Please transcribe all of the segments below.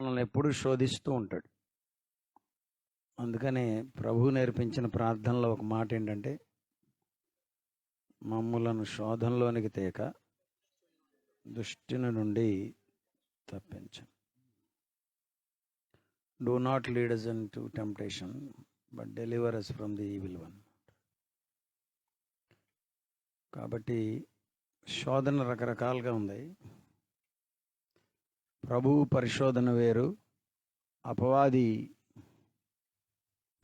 మనల్ని ఎప్పుడూ శోధిస్తూ ఉంటాడు. అందుకనే ప్రభువు నేర్పించిన ప్రార్థనలో ఒక మాట ఏంటంటే, మమ్ములను శోధనలోనికి తేక దుష్టుని నుండి తప్పించు. Do not lead us into temptation, but deliver us from the evil one. కాబట్టి శోధన రకరకాలుగా ఉంది. ప్రభువు పరిశోధన వేరు, అపవాది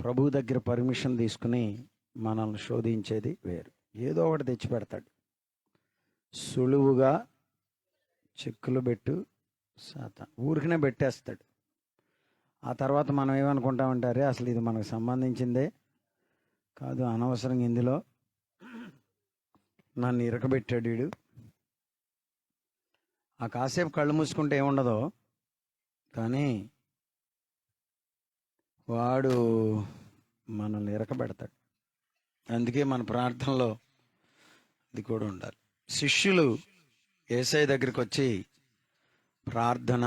ప్రభు దగ్గర పర్మిషన్ తీసుకుని మనల్ని శోధించేది వేరు. ఏదో ఒకటి తెచ్చి పెడతాడు. సులువుగా చిక్కులు పెట్టు సాతాను ఊరికనే పెట్టేస్తాడు. ఆ తర్వాత మనం ఏమనుకుంటామంటారే, అసలు ఇది మనకు సంబంధించిందే కాదు, అనవసరంగా ఇందులో నన్ను ఇరకబెట్టాడు వీడు. ఆ కాసేపు కళ్ళు మూసుకుంటే ఏముండదో, కానీ వాడు మనల్ని ఇరకబెడతాడు. అందుకే మన ప్రార్థనలో ఇది కూడా ఉండాలి. శిష్యులు యేసయ్య దగ్గరికి వచ్చి ప్రార్థన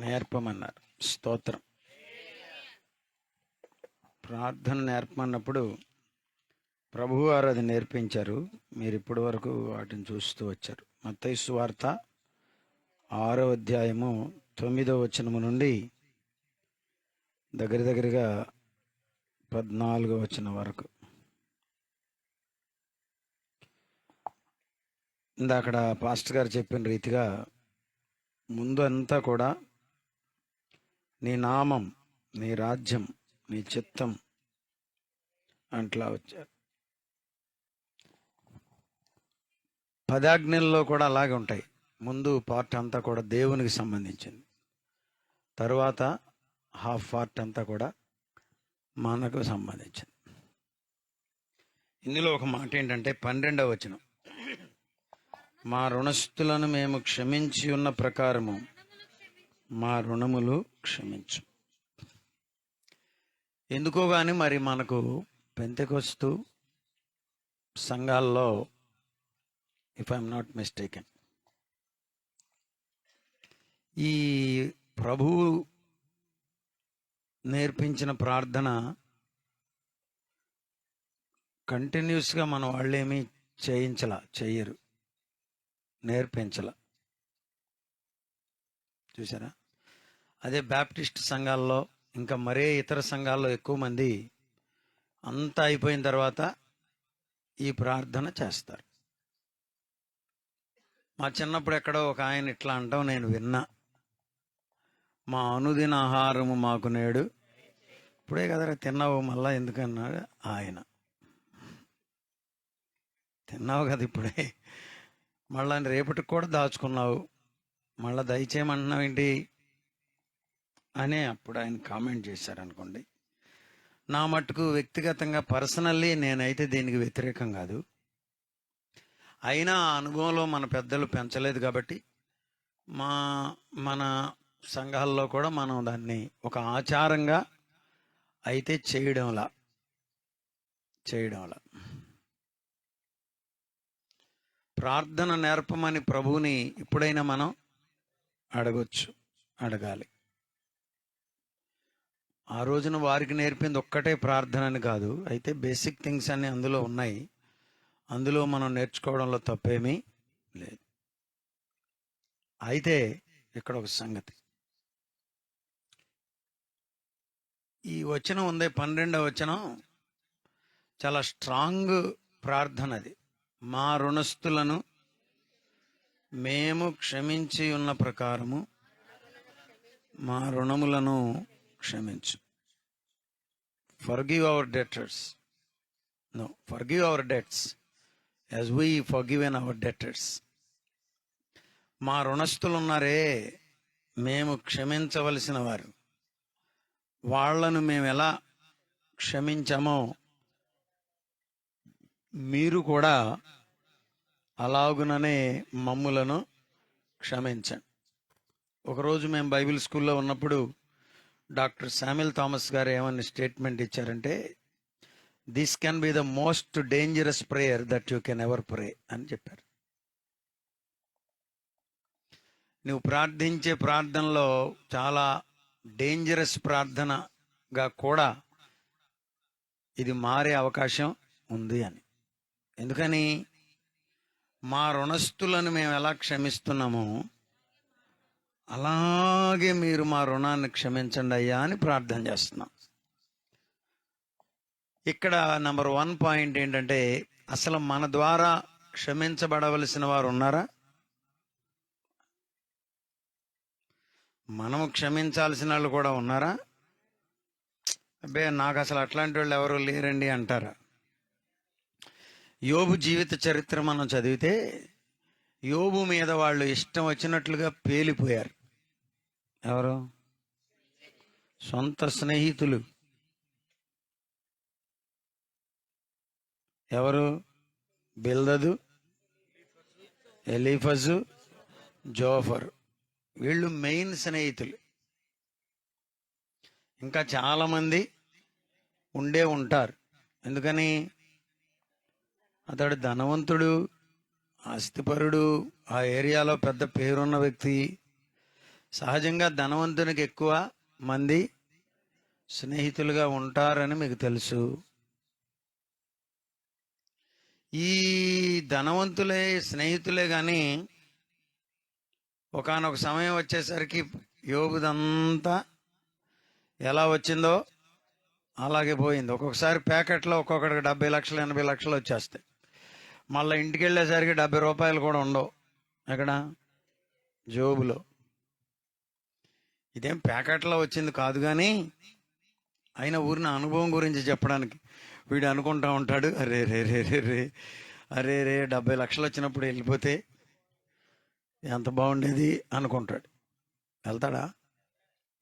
నేర్పమన్నారు. స్తోత్రం. ప్రార్థన నేర్పమన్నప్పుడు ప్రభువారు అది నేర్పించారు. మీరు ఇప్పటి వరకు వాటిని చూస్తూ వచ్చారు. మత్తయి సువార్త 6వ అధ్యాయము 9వ వచనము నుండి దగ్గరగా 14వ వచనం వరకు. అక్కడ పాస్టర్ గారు చెప్పిన రీతిగా ముందు అంతా కూడా నీ నామం, నీ రాజ్యం, నీ చిత్తం అంట్లా వచ్చారు. 10 ఆజ్ఞల్లో కూడా అలాగే ఉంటాయి. ముందు పార్ట్ అంతా కూడా దేవునికి సంబంధించింది, తరువాత హాఫ్ పార్ట్ అంతా కూడా మనకు సంబంధించింది. ఇందులో ఒక మాట ఏంటంటే 12వ వచనం, మా రుణస్థులను మేము క్షమించి ఉన్న ప్రకారము మా రుణములు క్షమించు. ఎందుకో కానీ మరి మనకు పెంతెకొస్తు సంఘాల్లో, ఇఫ్ ఐఎమ్ నాట్ మిస్టేకెన్, ఈ ప్రభువు నేర్పించిన ప్రార్థన కంటిన్యూస్గా మన వాళ్ళేమీ చెయ్యరు, నేర్పించలా. చూసారా? అదే బ్యాప్టిస్ట్ సంఘాల్లో, ఇంకా మరే ఇతర సంఘాల్లో ఎక్కువ మంది అంతా అయిపోయిన తర్వాత ఈ ప్రార్థన చేస్తారు. మా చిన్నప్పుడు ఎక్కడో ఒక ఆయన ఇట్లా అంటాం నేను విన్నా, మా అనుదిన ఆహారము మాకు నేడు. ఇప్పుడే కదరా తిన్నావు, మళ్ళా ఎందుకన్నాడు ఆయన. తిన్నావు కదా ఇప్పుడే, మళ్ళా రేపటికి కూడా దాచుకున్నావు, మళ్ళా దయచేయమంటున్నావు ఏంటి అనే అప్పుడు ఆయన కామెంట్ చేశారనుకోండి. నా మట్టుకు వ్యక్తిగతంగా పర్సనల్లీ నేనైతే దీనికి వ్యతిరేకం కాదు. అయినా అనుభవంలో మన పెద్దలు పెంచలేదు కాబట్టి మన సంఘాల్లో కూడా మనం దాన్ని ఒక ఆచారంగా అయితే చేయడంలా ప్రార్థన నేర్పమని ప్రభువుని ఇప్పుడైనా మనం అడగాలి. ఆ రోజున వారికి నేర్పింది ఒక్కటే ప్రార్థన అని కాదు, అయితే బేసిక్ థింగ్స్ అన్నీ అందులో ఉన్నాయి. అందులో మనం నేర్చుకోవడంలో తప్పేమీ లేదు. అయితే ఇక్కడ ఒక సంగతి, ఈ వచనం ఉంది 12వ వచనం, చాలా స్ట్రాంగ్ ప్రార్థన అది. మా రుణస్థులను మేము క్షమించి ఉన్న ప్రకారము మా రుణములను క్షమించు. Forgive our debtors. No, forgive our debts as we forgiven our debtors. మా రుణస్థులు ఉన్నారే, మేము క్షమించవలసిన వారు, వాళ్లను మేము ఎలా క్షమించామో మీరు కూడా అలాగుననే మమ్ములను క్షమించండి. ఒకరోజు మేము బైబిల్ స్కూల్లో ఉన్నప్పుడు డాక్టర్ శామ్యుల్ థామస్ గారు ఏమని స్టేట్మెంట్ ఇచ్చారంటే, this can be the most dangerous prayer that you can ever pray అని చెప్పారు. నువ్వు ప్రార్థించే ప్రార్థనలో చాలా డేంజరస్ ప్రార్థనగా కూడా ఇది మారే అవకాశం ఉంది అని. ఎందుకని? మా రుణస్థులను మేము ఎలా క్షమిస్తున్నామో అలాగే మీరు మా రుణాన్ని క్షమించండి అయ్యా అని ప్రార్థన చేస్తున్నాం. ఇక్కడ నంబర్ 1 పాయింట్ ఏంటంటే, అసలు మన ద్వారా క్షమించబడవలసిన వారు ఉన్నారా? మనము క్షమించాల్సిన వాళ్ళు కూడా ఉన్నారా? అబ్బే, నాకు అసలు అట్లాంటి వాళ్ళు ఎవరు లేరండి అంటారా? యోబు జీవిత చరిత్ర మనం చదివితే యోబు మీద వాళ్ళు ఇష్టం వచ్చినట్లుగా పేలిపోయారు. ఎవరు? సొంత స్నేహితులు. ఎవరు? బిల్దదు, ఎలీఫజు, జోఫరు. వీళ్ళు మెయిన్ స్నేహితులు. ఇంకా చాలామంది ఉండే ఉంటారు. ఎందుకని? అతడు ధనవంతుడు, ఆస్తిపరుడు, ఆ ఏరియాలో పెద్ద పేరున్న వ్యక్తి. సహజంగా ధనవంతునికి ఎక్కువ మంది స్నేహితులుగా ఉంటారని మీకు తెలుసు. ఈ ధనవంతులే స్నేహితులే కానీ ఒకానొక సమయం వచ్చేసరికి యోబుదంతా ఎలా వచ్చిందో అలాగే పోయింది. ఒక్కొక్కసారి ప్యాకెట్లో ఒక్కొక్కడికి 70 లక్షలు 80 లక్షలు వచ్చేస్తాయి. మళ్ళీ ఇంటికి వెళ్ళేసరికి 70 రూపాయలు కూడా ఉండవు. ఎక్కడ? జోబులో. ఇదేం ప్యాకెట్లో వచ్చింది కాదు, కానీ అయినా ఊరిన అనుభవం గురించి చెప్పడానికి వీడు అనుకుంటా ఉంటాడు, అరే రే రే రే రే అరే రే 70 లక్షలు వచ్చినప్పుడు వెళ్ళిపోతే ఎంత బాగుండేది అనుకుంటాడు. వెళ్తాడా?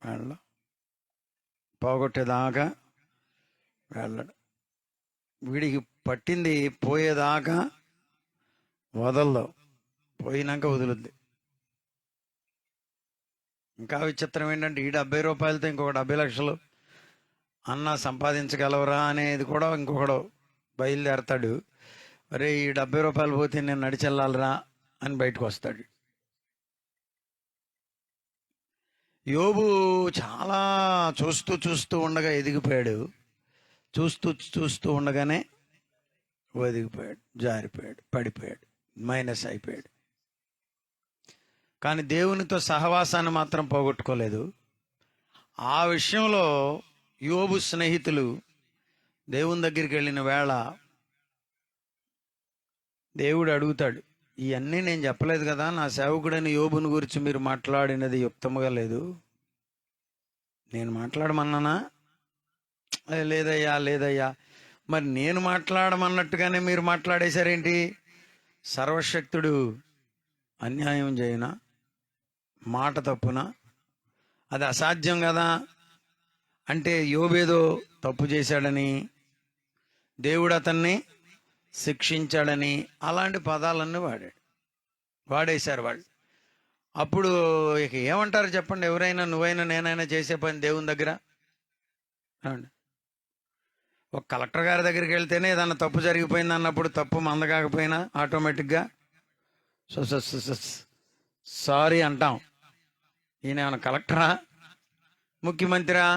వెళ్ళ. పోగొట్టేదాకా వెళ్ళడు. వీడికి పట్టింది పోయేదాకా వదలదు, పోయినాక వదులుద్ది. ఇంకా విచిత్రం ఏంటంటే, ఈ 70 రూపాయలతో ఇంకొక 70 లక్షలు అన్న సంపాదించగలవరా అనేది కూడా ఇంకొకడు బయలుదేరతాడు. అరే, ఈ 70 రూపాయలు పోతే నేను నడిచెళ్ళాలరా అని బయటకు వస్తాడు. యోబు చాలా చూస్తూ చూస్తూ ఉండగా ఎదిగిపోయాడు. చూస్తూ చూస్తూ ఉండగానే ఒదిగిపోయాడు, జారిపోయాడు, పడిపోయాడు, మైనస్ అయిపోయాడు. కానీ దేవునితో సహవాసాన్ని మాత్రం పోగొట్టుకోలేదు. ఆ విషయంలో యోబు స్నేహితులు దేవుని దగ్గరికి వెళ్ళిన వేళ దేవుడు అడుగుతాడు, ఇవన్నీ నేను చెప్పలేదు కదా, నా సేవకుడైన యోబుని గురించి మీరు మాట్లాడినది యుక్తముగా లేదు. నేను మాట్లాడమన్నానా? లేదయ్యా లేదయ్యా. మరి నేను మాట్లాడమన్నట్టుగానే మీరు మాట్లాడేశారేంటి? సర్వశక్తుడు అన్యాయం చేయనా? మాట తప్పునా? అది అసాధ్యం కదా. అంటే యోబేదో తప్పు చేశాడని, దేవుడు అతన్ని శిక్షించాడని అలాంటి పదాలన్నీ వాడేశారు వాళ్ళు. అప్పుడు ఇక ఏమంటారు చెప్పండి? ఎవరైనా, నువ్వైనా నేనైనా చేసే పని దేవుని దగ్గర. ఒక కలెక్టర్ గారి దగ్గరికి వెళ్తేనే ఏదన్నా తప్పు జరిగిపోయింది అన్నప్పుడు తప్పు మంద కాకపోయినా ఆటోమేటిక్గా సారీ అంటాం. ఈయన ఏమైనా కలెక్టరా? ముఖ్యమంత్రా?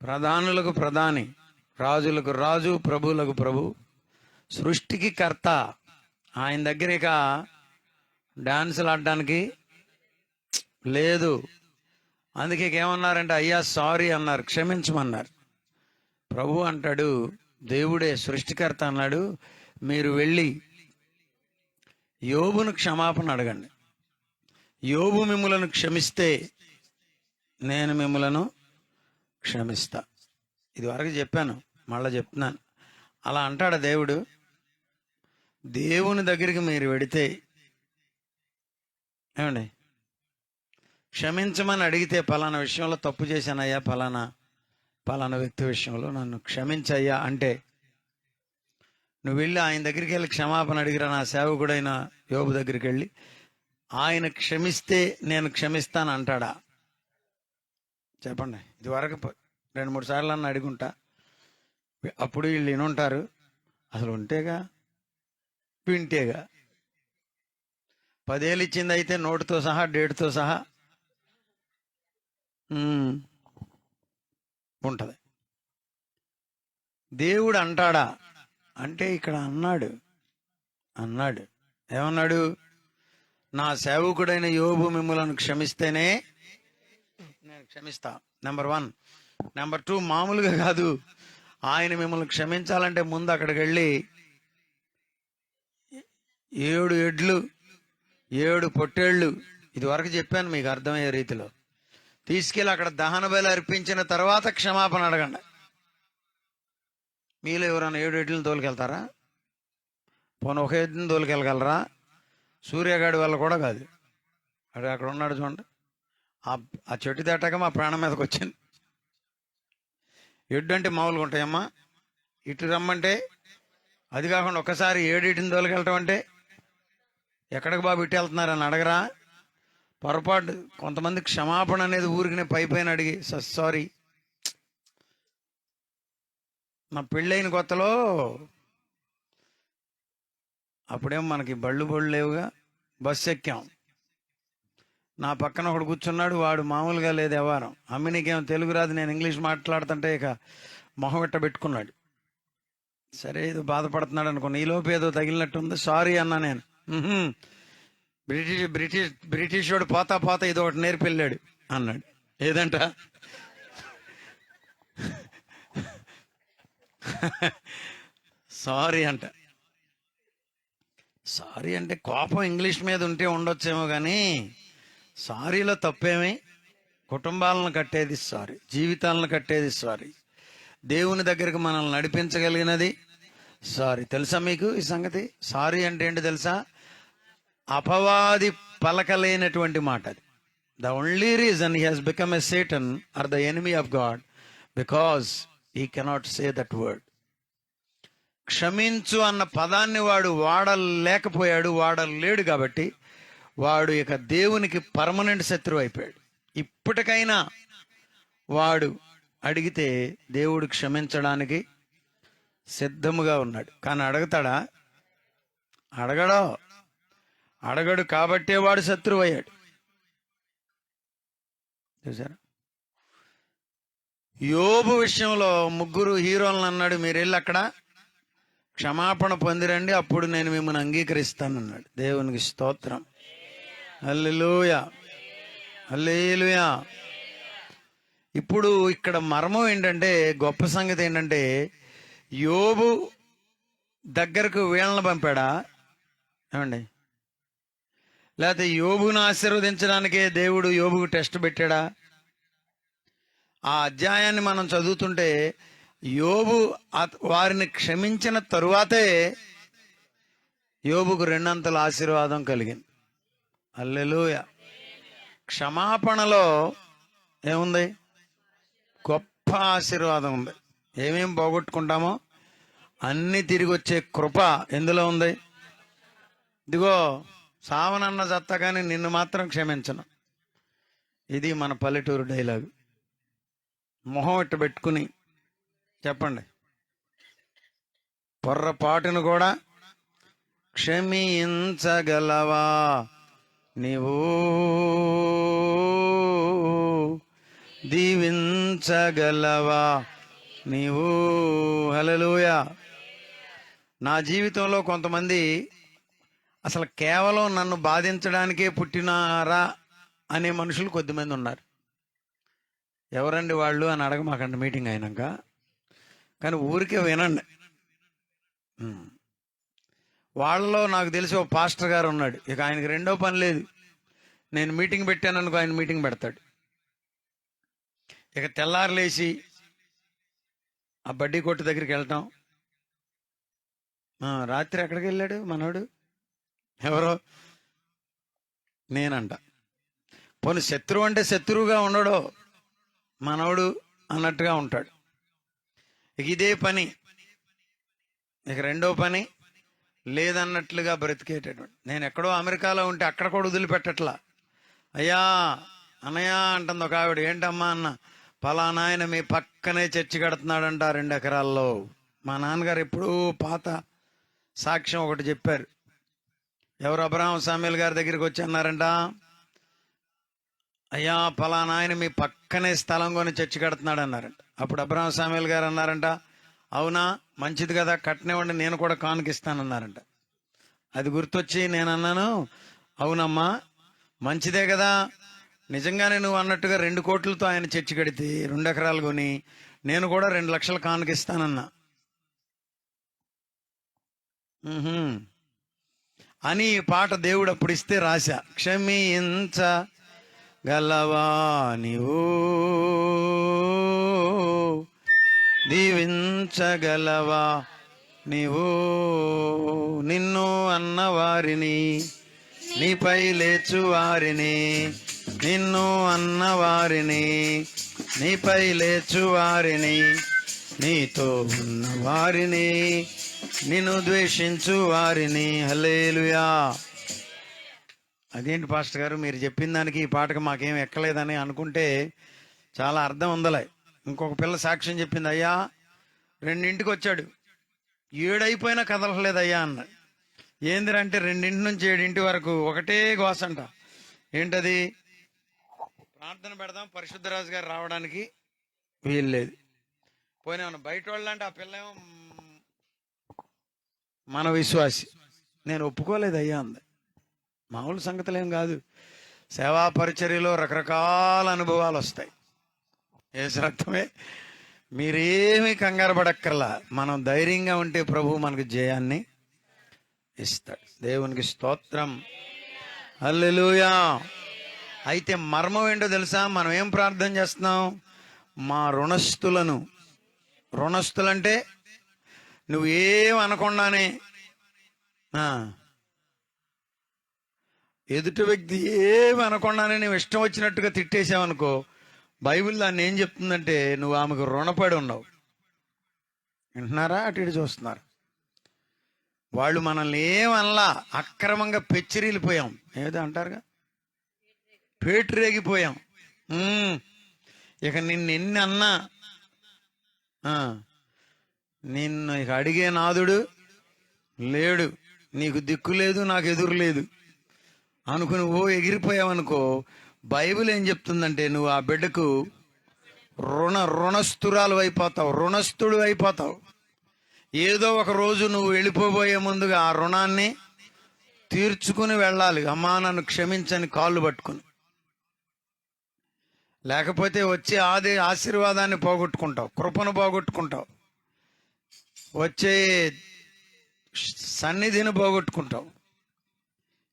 ప్రధానులకు ప్రధాని, రాజులకు రాజు, ప్రభువులకు ప్రభు, సృష్టికి కర్త. ఆయన దగ్గర ఇక డాన్సులు ఆడడానికి లేదు. అందుకే ఏమన్నారంటే, అయ్యా సారీ అన్నారు, క్షమించమన్నారు. ప్రభు అంటాడు, దేవుడే సృష్టికర్త అన్నాడు, మీరు వెళ్ళి యోబును క్షమాపణ అడగండి. యోబు మిమ్ములను క్షమిస్తే నేను మిమ్ములను క్షమిస్తా. ఇది వరకు చెప్పాను, మళ్ళీ చెప్తున్నాను. అలా అంటాడు దేవుడు. దేవుని దగ్గరికి మీరు వెడితే ఏమండి, క్షమించమని అడిగితే, పలానా విషయంలో తప్పు చేశానయ్యా, పలానా వ్యక్తి విషయంలో నన్ను క్షమించయ్యా అంటే, నువ్వు వెళ్ళి ఆయన దగ్గరికి వెళ్ళి క్షమాపణ అడిగిరా. నా సేవకుడైన యోబు దగ్గరికి వెళ్ళి ఆయన క్షమిస్తే నేను క్షమిస్తాను అంటాడా? చెప్పండి. ఇది వరకు 2-3 సార్లు అన్న అడుగుంటా. అప్పుడు వీళ్ళు వినుంటారు, అసలు ఉంటేగా వింటేగా. 10 ఏళ్ళు ఇచ్చింది అయితే నోటుతో సహా డేట్తో సహా ఉంటుంది. దేవుడు అంటాడా అంటే ఇక్కడ అన్నాడు ఏమన్నాడు? నా సేవకుడైన యోబు మిమ్మల్ని క్షమిస్తేనే నేను క్షమిస్తా. నెంబర్ 1. నెంబర్ 2, మామూలుగా కాదు, ఆయన మిమ్మల్ని క్షమించాలంటే ముందు అక్కడికి వెళ్ళి 7 ఎడ్లు 7 పొట్టేళ్ళు, ఇది వరకు చెప్పాను మీకు అర్థమయ్యే రీతిలో, తీసుకెళ్ళి అక్కడ దహన బలి అర్పించిన తర్వాత క్షమాపణ అడగండి. మీలో ఎవరైనా 7 ఎడ్లను తోలుకెళ్తారా? పోనీ ఒక ఎద్దుని తోలుకెళ్ళగలరా? సూర్యగాడి వల్ల కూడా కాదు. అక్కడ ఉన్నాడు చూడండి, ఆ చెట్టు తేటాక మా ప్రాణం మీదకి వచ్చింది. ఎడ్డు అంటే మామూలుగా ఉంటాయమ్మా, ఇటు రమ్మంటే అది కాకుండా ఒక్కసారి 7 తోలుకెళ్ళటం అంటే ఎక్కడికి బాబు ఇటు వెళ్తున్నారని అడగరా? పొరపాటు. కొంతమంది క్షమాపణ అనేది ఊరికి పైపైన అడిగి సారీ. నా పెళ్ళైన కొత్తలో అప్పుడేం మనకి బళ్ళు లేవుగా, బస్సు ఎక్కాం. నా పక్కన ఒకడు కూర్చున్నాడు, వాడు మామూలుగా లేదు వ్యవహారం. అమ్మినికేమో తెలుగు రాదు, నేను ఇంగ్లీష్ మాట్లాడుతుంటే ఇక మొహం ఇట్ట పెట్టుకున్నాడు. సరే ఏదో బాధపడుతున్నాడు అనుకున్నా, ఈలోపు ఏదో తగిలినట్టుంది. సారీ అన్నా నేను. బ్రిటిష్ వాడు పోతా ఇది ఒకటి నేర్పి వెళ్ళాడు అన్నాడు. ఏదంట? సారీ అంట. సారీ అంటే కోపం ఇంగ్లీష్ మీద ఉంటే ఉండొచ్చేమో కానీ సారీలో తప్పేమి? కుటుంబాలను కట్టేది సారీ, జీవితాలను కట్టేది సారీ, దేవుని దగ్గరికి మనల్ని నడిపించగలిగినది సారీ. తెలుసా మీకు ఈ సంగతి? సారీ అంటే ఏంటి తెలుసా? అపవాది పలకలేనటువంటి మాట అది. The only reason he has become a satan or the enemy of God because he cannot say that word. క్షమించు అన్న పదాన్ని వాడు వాడలేడు కాబట్టి వాడు ఇక దేవునికి పర్మనెంట్ శత్రువు అయిపోయాడు. ఇప్పటికైనా వాడు అడిగితే దేవుడు క్షమించడానికి సిద్ధముగా ఉన్నాడు. కానీ అడుగుతాడా? అడగడు కాబట్టే వాడు శత్రువు అయ్యాడు. చూసారా? యోబు విషయంలో 3 హీరోలను అన్నాడు, మీరు వెళ్ళి అక్కడ క్షమాపణ పొందిరండి, అప్పుడు నేను మిమ్మల్ని అంగీకరిస్తానన్నాడు. దేవునికి స్తోత్రం. హల్లెలూయా, హల్లెలూయా. ఇప్పుడు ఇక్కడ మర్మం ఏంటంటే, గొప్ప సంగతి ఏంటంటే, యోబు దగ్గరకు వీళ్ళని పంపాడా ఏమండి? లేకపోతే యోబును ఆశీర్వదించడానికే దేవుడు యోబుకు టెస్ట్ పెట్టాడా? ఆ అధ్యాయాన్ని మనం చదువుతుంటే యోబు వారిని క్షమించిన తరువాతే యోబుకు 2 ఆశీర్వాదం కలిగింది. హల్లెలూయా. క్షమాపణలో ఏముంది? గొప్ప ఆశీర్వాదం ఉంది. ఏమేం పోగొట్టుకుంటామో అన్ని తిరిగి వచ్చే కృప ఎందులో ఉంది? ఇదిగో సావనన్న జత్త కానీ నిన్ను మాత్రం క్షమించను. ఇది మన పల్లెటూరు డైలాగు. మొహం ఇట్టు పెట్టుకుని చెప్పండి. పొర్రపాటును కూడా క్షమించగలవా నీవు, దీవించగలవా నీవు. హల్లెలూయా. నా జీవితంలో కొంతమంది అసలు కేవలం నన్ను బాధించడానికే పుట్టినారా అనే మనుషులు కొద్దిమంది ఉన్నారు. ఎవరండి వాళ్ళు అని అడగమాకండి మీటింగ్ అయినాక, కానీ ఊరికే వినండి. వాళ్ళలో నాకు తెలిసి ఓ పాస్టర్ గారు ఉన్నాడు. ఇక ఆయనకి రెండో పని లేదు. నేను మీటింగ్ పెట్టాననుకో ఆయన మీటింగ్ పెడతాడు. ఇక తెల్లారులేసి ఆ బడ్డీ కొట్టు దగ్గరికి వెళ్ళటం. రాత్రి ఎక్కడికి వెళ్ళాడు మనోడు? ఎవరో నేనంట. పోనీ శత్రువు అంటే శత్రువుగా ఉండడో మనోడు అన్నట్టుగా ఉంటాడు. ఇక ఇదే పని. ఇక రెండో పని లేదన్నట్లుగా బ్రతికేటటువంటి. నేను ఎక్కడో అమెరికాలో ఉంటే అక్కడ కూడా వదిలిపెట్టట్లా. అయ్యా అన్నయ్య అంటుంది ఒక ఆవిడ. ఏంటమ్మా అన్న? పలానా ఆయన మీ పక్కనే చర్చి కడుతున్నాడంట 2 ఎకరాల్లో. మా నాన్నగారు ఎప్పుడూ పాత సాక్ష్యం ఒకటి చెప్పారు. ఎవరు అబ్రహాం సామ్యూల్ గారి దగ్గరికి వచ్చి అన్నారంట, అయ్యా పలానా ఆయన మీ పక్కనే స్థలం కొని చర్చి కడుతున్నాడు అన్నారంట. అప్పుడు అబ్రహాం సామ్యూల్ గారు అన్నారంట, అవునా, మంచిది కదా, కట్టనివ్వండి, నేను కూడా కానుకిస్తానన్నారంట. అది గుర్తొచ్చి నేను అన్నాను, అవునమ్మా మంచిదే కదా, నిజంగానే నువ్వు అన్నట్టుగా 2 కోట్లతో ఆయన చర్చి కడితే 2 ఎకరాలు కొని నేను కూడా 2 లక్షలు కానుకిస్తానన్నా అని ఈ పాట దేవుడు అప్పుడు ఇస్తే రాశా. క్షమించగలవా నీవు, దీవించగలవా నీవు, నిన్ను అన్నవారిని, నీపై లేచువారిని, నిన్ను అన్నవారిని, నీపై లేచువారిని, నీతో ఉన్న వారిని, నిన్ను ద్వేషించు వారిని. హల్లెలూయా. అదేంటి పాస్టర్ గారు మీరు చెప్పిన దానికి ఈ పాటకు మాకేం ఎక్కలేదని అనుకుంటే చాలా అర్థం ఉందలే. ఇంకొక పిల్ల సాక్ష్యం చెప్పింది, అయ్యా 2ంటికి వచ్చాడు, 7 అయిపోయినా కదలలేదయ్యా అన్నాడు. ఏందిరంటే 2 నుంచి 7 వరకు ఒకటే గోసంట. ఏంటది? ప్రార్థన పెడదాం, పరిశుద్ధరాజు గారు రావడానికి వీల్లేదు. పోయినా బయట వాళ్ళంటే ఆ పిల్ల ఏమో మన విశ్వాసి, నేను ఒప్పుకోలేదయ్యా అంది. మామూలు సంగతులేం కాదు. సేవా పరిచర్యలో రకరకాల అనుభవాలు వస్తాయి. యేసు రక్తమే. మీరేమీ కంగారు పడక్కర్లా, మనం ధైర్యంగా ఉంటే ప్రభు మనకు జయాన్ని ఇస్తాడు. దేవునికి స్తోత్రం. హల్లెలూయా. అయితే మర్మం ఏంటో తెలుసా? మనం ఏం ప్రార్థన చేస్తున్నాం? మా రుణస్థులంటే నువ్వేం అనకుండానే ఎదుటి వ్యక్తి ఏమి అనకుండానే నువ్వు ఇష్టం వచ్చినట్టుగా తిట్టేసావనుకో, బైబిల్ దాన్ని ఏం చెప్తుందంటే నువ్వు ఆమెకు రుణపడి ఉన్నావు. వింటున్నారా? అటు ఇటు చూస్తున్నారు. వాళ్ళు మనల్ని ఏమనలా, అక్రమంగా పెచ్చిరిల్లిపోయాం, ఏదో అంటారుగా, పేటరేగిపోయాం. ఇక నిన్ను ఎన్ని అన్నా నిన్ను ఇక అడిగే నాదుడు లేడు, నీకు దిక్కు లేదు, నాకు ఎదురు లేదు అనుకుని ఎగిరిపోయావనుకో, బైబిల్ ఏం చెప్తుందంటే నువ్వు ఆ బిడ్డకు రుణస్థురాలు అయిపోతావు, రుణస్థుడు అయిపోతావు. ఏదో ఒక రోజు నువ్వు వెళ్ళిపోబోయే ముందుగా ఆ రుణాన్ని తీర్చుకుని వెళ్ళాలి. అమ్మా నన్ను క్షమించని కాళ్ళు పట్టుకుని. లేకపోతే వచ్చే ఆశీర్వాదాన్ని పోగొట్టుకుంటావు, కృపను పోగొట్టుకుంటావు, వచ్చే సన్నిధిని పోగొట్టుకుంటావు.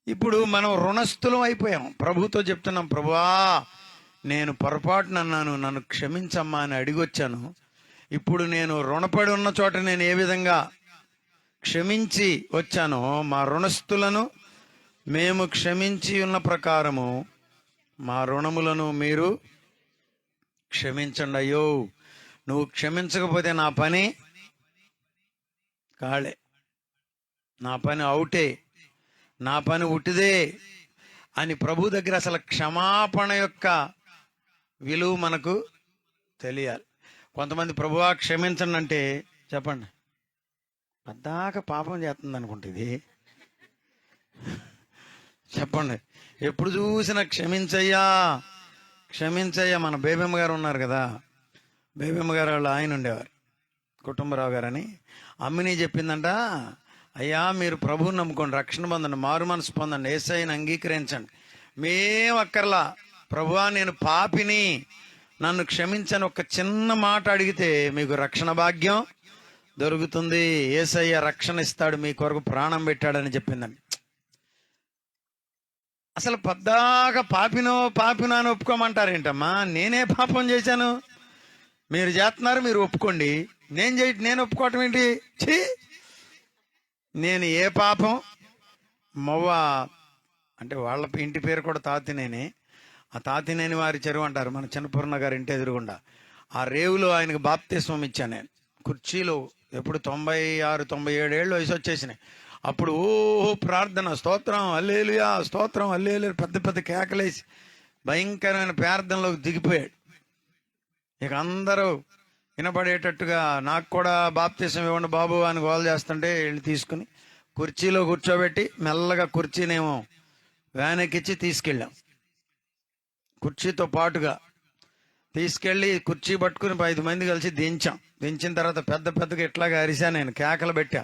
ఇప్పుడు మనం రుణస్థులం అయిపోయాం. ప్రభుతో చెప్తున్నాం, ప్రభువా నేను పొరపాటునన్నాను, నన్ను క్షమించమ్మా అని అడిగొచ్చాను. ఇప్పుడు నేను రుణపడి ఉన్న చోట నేను ఏ విధంగా క్షమించి వచ్చానో, మా రుణస్థులను మేము క్షమించి ఉన్న ప్రకారము మా రుణములను మీరు క్షమించండి. అయ్యో నువ్వు క్షమించకపోతే నా పని కాళే, నా పని అవుటే, నా పని ఉట్టిదే అని ప్రభు దగ్గర అసలు క్షమాపణ యొక్క విలువ మనకు తెలియాలి. కొంతమంది ప్రభువా క్షమించండి అంటే, చెప్పండి, పద్దాక పాపం చేస్తుంది అనుకుంటే ఇది, చెప్పండి, ఎప్పుడు చూసినా క్షమించయ్యా క్షమించయ్యా. మన బేబమ్మ గారు ఉన్నారు కదా, బేబమ్మ గారు వాళ్ళు ఆయన ఉండేవారు, కుటుంబరావు గారు అని. అమ్మిని చెప్పిందంట, అయ్యా మీరు ప్రభువుని నమ్ముకోండి, రక్షణ పొందండి, మారు మనసు పొందండి, యేసయ్యని అంగీకరించండి, మేం అక్కర్లా, ప్రభువా నేను పాపిని, నన్ను క్షమించని ఒక చిన్న మాట అడిగితే మీకు రక్షణ భాగ్యం దొరుకుతుంది, యేసయ్య రక్షణ ఇస్తాడు, మీ కొరకు ప్రాణం పెట్టాడని చెప్పిందండి. అసలు పద్దాక పాపినో అని ఒప్పుకోమంటారేంటమ్మా? నేనే పాపం చేశాను, మీరు చేస్తున్నారు, మీరు ఒప్పుకోండి. నేను ఒప్పుకోవటం ఏంటి? నేను ఏ పాపం మొవ్వ అంటే వాళ్ళ ఇంటి పేరు కూడా తాతినేని, ఆ తాతినేని వారి చెరువు అంటారు మన చిన్నపూర్ణ గారి ఇంటి ఎదురుగుండా. ఆ రేవులో ఆయనకు బాప్తిస్మం ఇచ్చాను నేను, కుర్చీలో. ఎప్పుడు 96, 97 ఏళ్ళు వయసు వచ్చేసినాయి. అప్పుడు ప్రార్థన, స్తోత్రం హల్లెలూయా, స్తోత్రం హల్లెలూయా, పెద్ద పెద్ద కేకలేసి భయంకరమైన ప్రార్థనలోకి దిగిపోయాడు. ఇక అందరూ వినపడేటట్టుగా నాకు కూడా బాప్తిసం ఇవ్వండి బాబు అని గోల చేస్తుంటే వెళ్ళి తీసుకుని కుర్చీలో కూర్చోబెట్టి మెల్లగా కుర్చీనేమో వ్యాన్ ఎక్కించి తీసుకెళ్ళాం. కుర్చీతో పాటుగా తీసుకెళ్ళి కుర్చీ పట్టుకుని 5 మంది కలిసి దించాం. దించిన తర్వాత పెద్దగా ఇట్లాగా అరిసా, నేను కేకలు పెట్టా,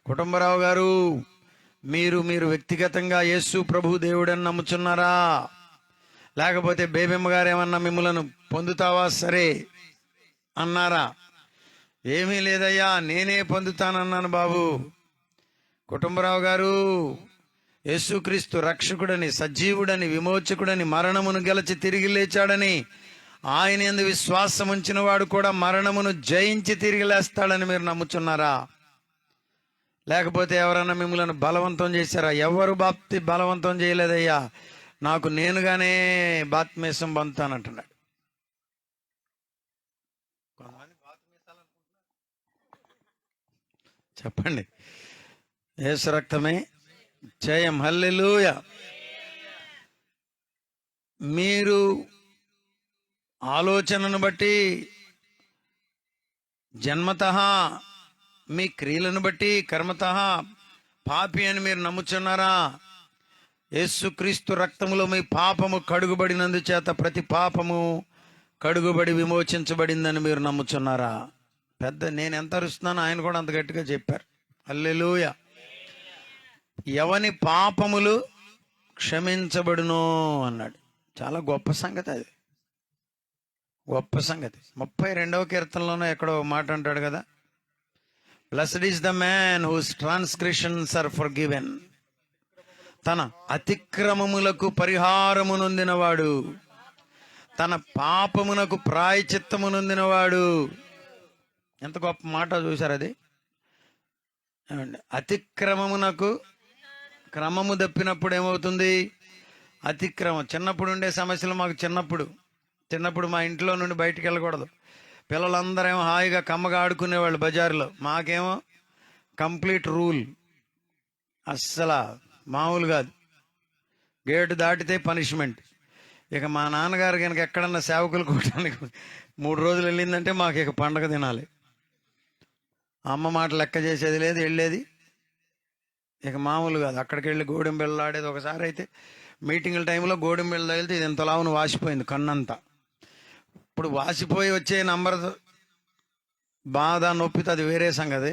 కుటుంబరావు గారు, మీరు వ్యక్తిగతంగా యేసు ప్రభు దేవుడని నమ్ముచున్నారా, లేకపోతే బేబమ్మ గారు ఏమన్నా మిమ్మల్ని పొందుతావా సరే అన్నారా? ఏమీ లేదయ్యా, నేనే పొందుతానన్నాను బాబు. కుటుంబరావు గారు, యేసుక్రీస్తు రక్షకుడని, సజీవుడని, విమోచకుడని, మరణమును గెలిచి తిరిగి లేచాడని, ఆయన యందు విశ్వాసం ఉంచిన వాడు కూడా మరణమును జయించి తిరిగి లేస్తాడని మీరు నమ్ముచున్నారా? లేకపోతే ఎవరన్నా మిమ్మల్ని బలవంతం చేశారా? ఎవరు బలవంతం చేయలేదయ్యా, నాకు నేనుగానే బాప్తిసం పొందుతానంటున్నాడు. చెప్పండి, యేసు రక్తమే జయం. హల్లెలూయా. మీరు ఆలోచనను బట్టి, జన్మతః మీ క్రియలను బట్టి కర్మతః పాపి అని మీరు నమ్ముచున్నారా? యేసుక్రీస్తు రక్తములో మీ పాపము కడుగుబడినందు చేత ప్రతి పాపము కడుగుబడి విమోచించబడిందని మీరు నమ్ముచున్నారా? నేను ఎంత అరుస్తున్నానో ఆయన కూడా అంత గట్టిగా చెప్పారు. హల్లెలూయా. ఎవని పాపములు క్షమించబడునో అన్నాడు. చాలా గొప్ప సంగతి అది, గొప్ప సంగతి. 32వ కీర్తనలోనే ఎక్కడో మాట అంటాడు కదా, blessed is the man whose transgressions are forgiven. తన అతిక్రమములకు పరిహారము నొందినవాడు, తన పాపమునకు ప్రాయచిత్తము నొందినవాడు. ఎంత గొప్ప మాట చూసారు అది. అతిక్రమమునకు క్రమము తప్పినప్పుడు ఏమవుతుంది? అతిక్రమం. చిన్నప్పుడు ఉండే సమస్యలు మాకు చిన్నప్పుడు మా ఇంట్లో నుండి బయటికి వెళ్ళకూడదు. పిల్లలందరూ ఏమో హాయిగా కమ్మగా ఆడుకునేవాళ్ళు బజారులో. మాకేమో కంప్లీట్ రూల్, అస్సలు మామూలు కాదు. గేటు దాటితే పనిష్మెంట్. ఇక మా నాన్నగారు కనుక ఎక్కడన్నా సేవకులు కొట్టడానికి 3 రోజులు వెళ్ళిందంటే మాకు ఇక పండగ తినాలి. అమ్మ మాట లెక్క చేసేది లేదు, వెళ్ళేది ఇక మామూలు కాదు. అక్కడికి వెళ్ళి గోడెం బిళ్ళ ఆడేది. ఒకసారి అయితే మీటింగుల టైంలో గోడెం బిళ్ళ తగిలితే ఇది ఇంతలావును వాసిపోయింది కన్నంతా. ఇప్పుడు వాసిపోయి వచ్చే నంబర్ బాధ నొప్పితో అది వేరే సంగతి.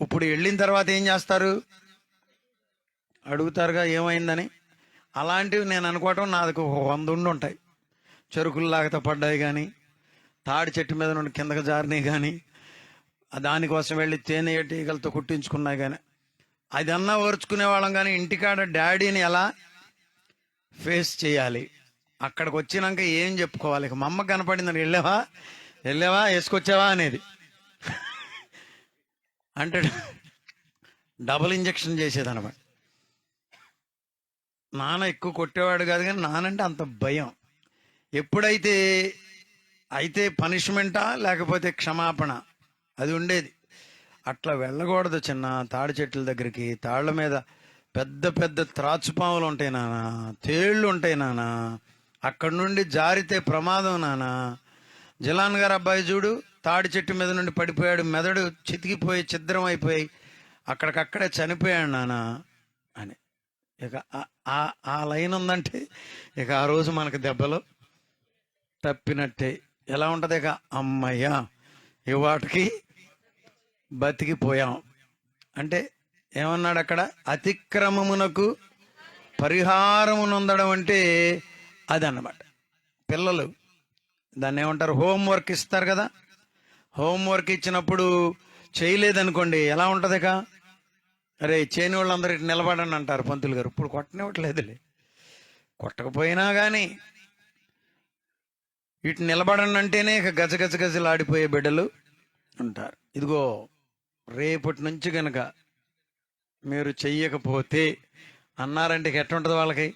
ఇప్పుడు వెళ్ళిన తర్వాత ఏం చేస్తారు? అడుగుతారుగా ఏమైందని. అలాంటివి నేను అనుకోవటం నాది 100 ఉండి ఉంటాయి. చెరుకుల్లాగతో పడ్డాయి కానీ, తాడి చెట్టు మీద నుండి కిందకు జారినాయి కానీ, దానికోసం వెళ్ళి తేనెటీగలతో కుట్టించుకున్నాయి కానీ, అదన్నా ఓర్చుకునే వాళ్ళం. కానీ ఇంటికాడ డాడీని ఎలా ఫేస్ చేయాలి, అక్కడికి వచ్చినాక ఏం చెప్పుకోవాలి? ఇక మా అమ్మ కనపడిందని వెళ్ళావా వేసుకొచ్చావా అనేది అంటే డబుల్ ఇంజక్షన్ చేసేది అనమాట. నాన్న ఎక్కువ కొట్టేవాడు కాదు కానీ నానంటే అంత భయం. ఎప్పుడైతే అయితే పనిష్మెంటా లేకపోతే క్షమాపణ అది ఉండేది. అట్లా వెళ్ళకూడదు చిన్న తాడి చెట్ల దగ్గరికి. తాళ్ల మీద పెద్ద త్రాచుపాములు ఉంటాయి నాన్న, తేళ్లు ఉంటాయి నాన్న, అక్కడి నుండి జారితే ప్రమాదం నాన్న. జిలాన్ గారు అబ్బాయి చూడు, తాడి చెట్టు మీద నుండి పడిపోయాడు, మెదడు చితికిపోయి ఛిద్రం అయిపోయి అక్కడికక్కడే చనిపోయాడు నాన్న అని. ఇక ఆ లైన్ ఉందంటే ఇక ఆ రోజు మనకు దెబ్బలు తప్పినట్టే. ఎలా ఉంటుంది? ఇక అమ్మయ్యా ఈ వాటికి బతికిపోయాం అంటే ఏమన్నాడు అక్కడ? అతిక్రమమునకు పరిహారము నొందడం అంటే అదన్నమాట. పిల్లలు దాన్ని ఏమంటారు? హోంవర్క్ ఇస్తారు కదా. హోంవర్క్ ఇచ్చినప్పుడు చేయలేదనుకోండి ఎలా ఉంటుంది? ఇక అరే చేయని వాళ్ళందరూ ఇటు నిలబడండి అంటారు పంతులు గారు. ఇప్పుడు కొట్టనివ్వట్లేదులే, కొట్టకపోయినా కానీ ఇటు నిలబడండి అంటేనే ఇక గజగజలాడిపోయే బిడ్డలు ఉంటారు. ఇదిగో రేపటి నుంచి కనుక మీరు చెయ్యకపోతే అన్నారంటే ఎట్టుంటుంది వాళ్ళకి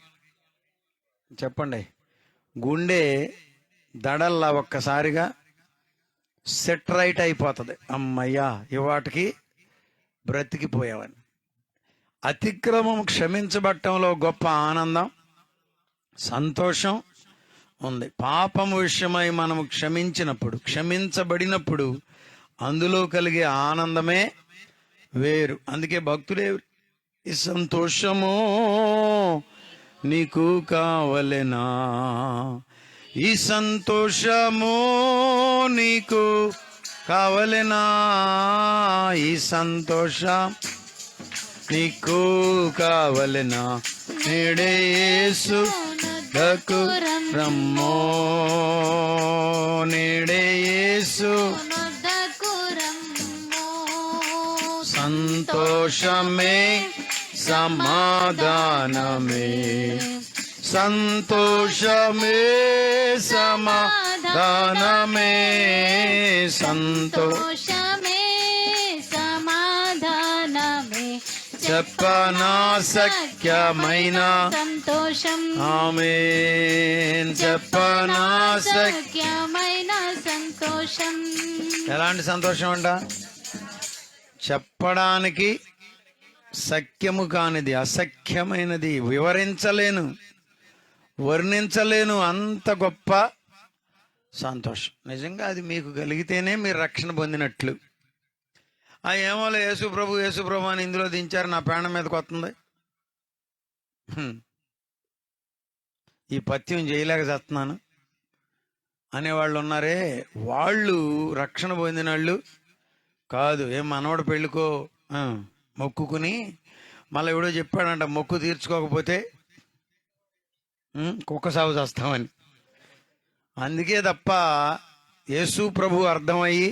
చెప్పండి? గుండె దడల్లా ఒక్కసారిగా సెట్ రైట్ అయిపోతుంది. అమ్మయ్యా ఇవాటికి బ్రతికిపోయావని. అతిక్రమం క్షమించబట్టంలో గొప్ప ఆనందం, సంతోషం ఉంది. పాపము విషయమై మనము క్షమించబడినప్పుడు అందులో కలిగే ఆనందమే వేరు. అందుకే భక్తులే ఈ సంతోషము నీకు కావలెనా, ఈ సంతోషము నీకు కావలెనా, ఈ సంతోషం నీకు కావలెనా, నేడే యేసు నొద్దకు రమ్మో, నేడే యేసు సంతోషమే సమాధానమే, సంతోషమే సమాధానమే, సంతోషమే సమాధానమే, చెప్పనా సఖ్యమైన సంతోషం, ఆమేన్, చెప్పనా సఖ్యమైన సంతోషం. ఎలాంటి సంతోషం అంట? చెప్పడానికి సఖ్యము కానిది, అసఖ్యమైనది, వివరించలేను, వర్ణించలేను, అంత గొప్ప సంతోషం. నిజంగా అది మీకు కలిగితేనే మీరు రక్షణ పొందినట్లు. ఏమోలే యేసు ప్రభు అని ఇందులో దించారు, నా ప్రాణం మీదకి వస్తుంది, ఈ పత్యం చేయలేక చేస్తున్నాను అనేవాళ్ళు ఉన్నారే, వాళ్ళు రక్షణ పొందిన వాళ్ళు కాదు. ఏం మనవడు పెళ్ళికో మొక్కుకుని మళ్ళీ ఎవడో చెప్పాడంట, మొక్కు తీర్చుకోకపోతే కుక్క సాగు చేస్తామని. అందుకే తప్ప యేసు ప్రభు అర్థమయ్యి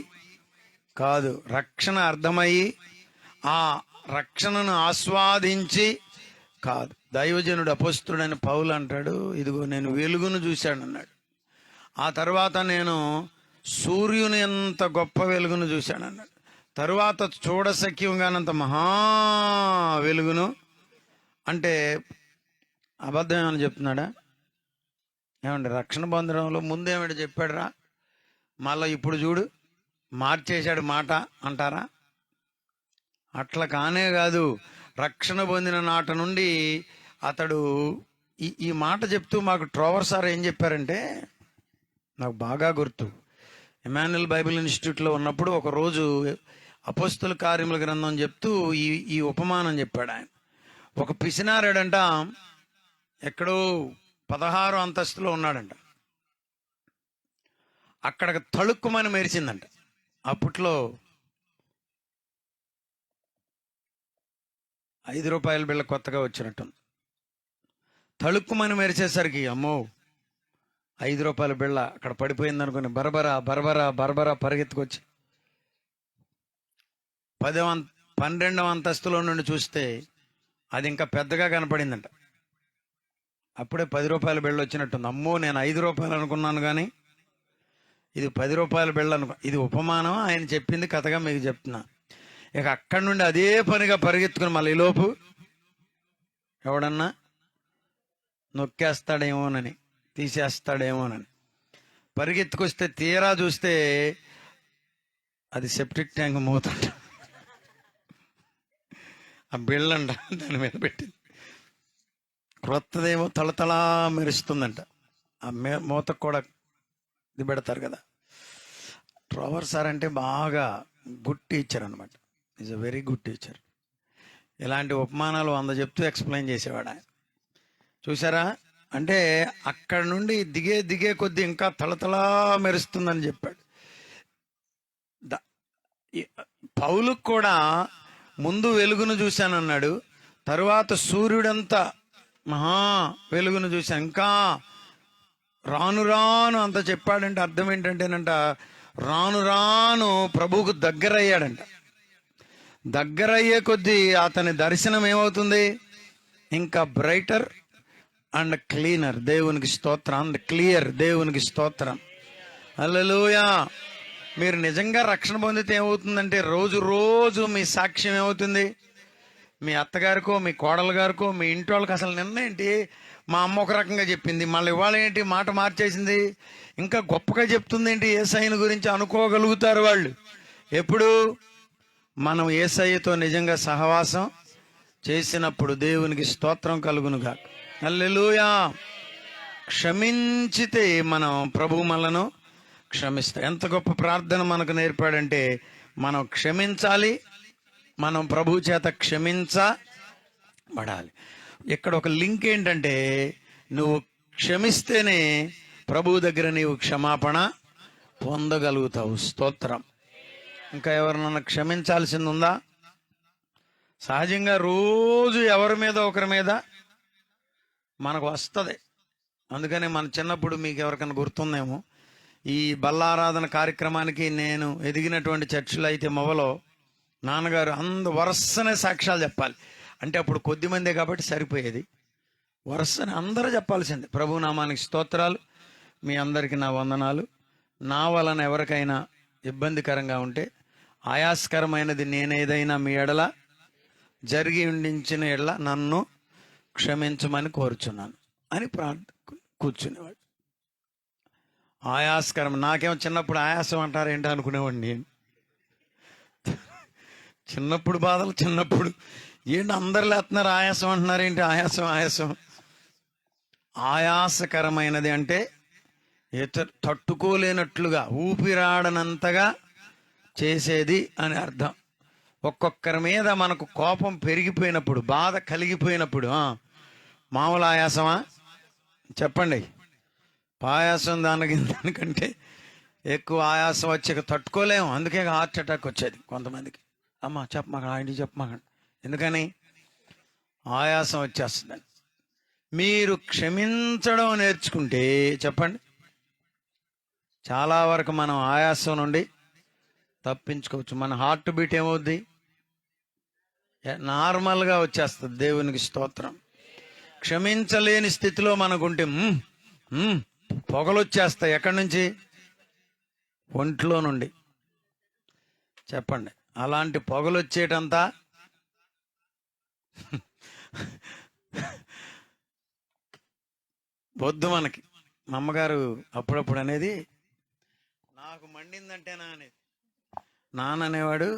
కాదు, రక్షణ అర్థమయ్యి ఆ రక్షణను ఆస్వాదించి కాదు. దైవజనుడు అపొస్తలుడైన పౌలు అంటాడు, ఇదిగో నేను వెలుగును చూశాను అన్నాడు. ఆ తర్వాత నేను సూర్యుని ఎంత గొప్ప వెలుగును చూశాను అన్నాడు. తరువాత చూడసఖ్యంగానంత మహా వెలుగును. అంటే అబద్ధం ఏమని చెప్తున్నాడా? ఏమండి, రక్షణ పొందడంలో ముందేమిటి చెప్పాడురా, మళ్ళీ ఇప్పుడు చూడు మార్చేశాడు మాట అంటారా? అట్లా కానే కాదు. రక్షణ పొందిన నాట నుండి అతడు ఈ మాట చెప్తూ మాకు ట్రోవర్ సార్ ఏం చెప్పారంటే, నాకు బాగా గుర్తు, ఎమాన్యుయల్ బైబిల్ ఇన్స్టిట్యూట్లో ఉన్నప్పుడు ఒకరోజు అపోస్తల కార్యముల గ్రంథం చెప్తూ ఈ ఉపమానం చెప్పాడు ఆయన. ఒక పిసినారాడంట, ఎక్కడో 16వ అంతస్తులో ఉన్నాడంట. అక్కడ తళుక్కుమని మెరిచిందంట. అప్పట్లో 5 రూపాయల బిళ్ళ కొత్తగా వచ్చినట్టుంది. తళుక్కుమని మెరిచేసరికి అమ్మో 5 రూపాయల బిళ్ళ అక్కడ పడిపోయింది అనుకుని బరబరా పరిగెత్తుకొచ్చి 12వ అంతస్తులో నుండి చూస్తే అది ఇంకా పెద్దగా కనపడిందంట. అప్పుడే 10 రూపాయల బిళ్ళ వచ్చినట్టుంది. అమ్మో, నేను 5 రూపాయలు అనుకున్నాను కానీ ఇది 10 రూపాయల బిళ్ళ ఇది ఉపమానం, ఆయన చెప్పింది కథగా మీకు చెప్తున్నా. ఇక అక్కడి నుండి అదే పనిగా పరిగెత్తుకుని మళ్ళీ ఈలోపు ఎవడన్నా నొక్కేస్తాడేమోనని, తీసేస్తాడేమోనని పరిగెత్తుకొస్తే తీరా చూస్తే అది సెప్టిక్ ట్యాంక్ మూతంట. ఆ బిళ్ళంట దాని మీద పెట్టింది, క్రొత్తదేమో తళతళా మెరుస్తుందంట. ఆ మూతకు కూడా ఇది పెడతారు కదా. ట్రోవర్ సార్ అంటే బాగా గుడ్ టీచర్ అనమాట, is a very good teacher. ఇలాంటి ఉపమానాలు 100 చెప్తూ ఎక్స్ప్లెయిన్ చేసేవాడు ఆయన. చూసారా, అంటే అక్కడ నుండి దిగే కొద్దీ ఇంకా తళతళా మెరుస్తుందని చెప్పాడు. పౌలుకు కూడా ముందు వెలుగును చూశానన్నాడు, తరువాత సూర్యుడంతా మహా వెలుగును చూశాను, ఇంకా రాను రాను అంత చెప్పాడంటే అర్థం ఏంటంటేనంట, రాను రాను ప్రభువుకు దగ్గరయ్యాడంట. దగ్గరయ్యే కొద్దీ అతని దర్శనం ఏమవుతుంది, ఇంకా బ్రైటర్ అండ్ క్లీనర్. దేవునికి స్తోత్రం. And clear. దేవునికి స్తోత్రం. హల్లెలూయా. మీరు నిజంగా రక్షణ పొందితే ఏమవుతుందంటే రోజు రోజు మీ సాక్ష్యం ఏమవుతుంది, మీ అత్తగారికో మీ కోడలు గారికో మీ ఇంటి వాళ్ళకి అసలు నిన్న ఏంటి మా అమ్మ ఒక రకంగా చెప్పింది, మళ్ళీ ఇవాళ ఏంటి మాట మార్చేసింది, ఇంకా గొప్పగా చెప్తుంది ఏంటి యేసయ్యను గురించి అనుకోగలుగుతారు వాళ్ళు. ఎప్పుడు మనం యేసయ్యతో నిజంగా సహవాసం చేసినప్పుడు. దేవునికి స్తోత్రం కలుగునుగా. హల్లెలూయా. క్షమించితే మనం ప్రభువు మనలను క్షమిస్తాం. ఎంత గొప్ప ప్రార్థన మనకు నేర్పాడంటే, మనం క్షమించాలి, మనం ప్రభు చేత పడాలి. ఇక్కడ ఒక లింక్ ఏంటంటే, నువ్వు క్షమిస్తేనే ప్రభువు దగ్గర నీవు క్షమాపణ పొందగలుగుతావు. స్తోత్రం. ఇంకా ఎవరినన్నా క్షమించాల్సింది ఉందా? సహజంగా రోజు ఎవరి మీద ఒకరి మీద మనకు వస్తుంది. అందుకని మన చిన్నప్పుడు మీకు ఎవరికైనా గుర్తుందేమో, ఈ బల్లారాధన కార్యక్రమానికి నేను ఎదిగినటువంటి చర్చిలో అయితే మొదలో నాన్నగారు వరుసనే సాక్ష్యాలు చెప్పాలి. అంటే అప్పుడు కొద్ది మందే కాబట్టి సరిపోయేది. వరుసనే అందరూ చెప్పాల్సిందే. ప్రభు నామానికి స్తోత్రాలు, మీ అందరికీ నా వందనాలు. నా వలన ఎవరికైనా ఇబ్బందికరంగా ఉంటే, ఆయాస్కరమైనది నేనేదైనా మీ ఎడల జరిగి ఉండించిన ఎడల నన్ను క్షమించమని కోరుచున్నాను అని కూర్చునేవాడు. ఆయాస్కరం, నాకేమో చిన్నప్పుడు ఆయాసం అంటారు ఏంటో అనుకునేవాడిని నేను. చిన్నప్పుడు బాధలు చిన్నప్పుడు ఏంటి అందరు లేస్తున్నారు, ఆయాసం అంటున్నారు ఏంటి, ఆయాసం ఆయాసం. ఆయాసకరమైనది అంటే తట్టుకోలేనట్లుగా ఊపిరాడనంతగా చేసేది అని అర్థం. ఒక్కొక్కరి మీద మనకు కోపం పెరిగిపోయినప్పుడు, బాధ కలిగిపోయినప్పుడు మామూలు ఆయాసమా చెప్పండి? పాయాసం దానికంటే ఎక్కువ ఆయాసం వచ్చాక తట్టుకోలేము. అందుకే హార్ట్ అటాక్ వచ్చేది కొంతమందికి. అమ్మ చెప్పమాకండి, ఆయనకి చెప్పమాకండి. ఎందుకని? ఆయాసం వచ్చేస్తుందని. మీరు క్షమించడం నేర్చుకుంటే చెప్పండి, చాలా వరకు మనం ఆయాసం నుండి తప్పించుకోవచ్చు. మన హార్ట్ బీట్ ఏమవుద్ది? నార్మల్గా వచ్చేస్తుంది. దేవునికి స్తోత్రం. క్షమించలేని స్థితిలో మనకుంటే పొగలు వచ్చేస్తాయి. ఎక్కడి నుంచి? ఒంట్లో నుండి. చెప్పండి, అలాంటి పొగలు వచ్చేటంతా వద్దు మనకి. మా అమ్మగారు అప్పుడప్పుడు అనేది, నాకు మండిందంటేనా అనేది. నాన్న అనేవాడు,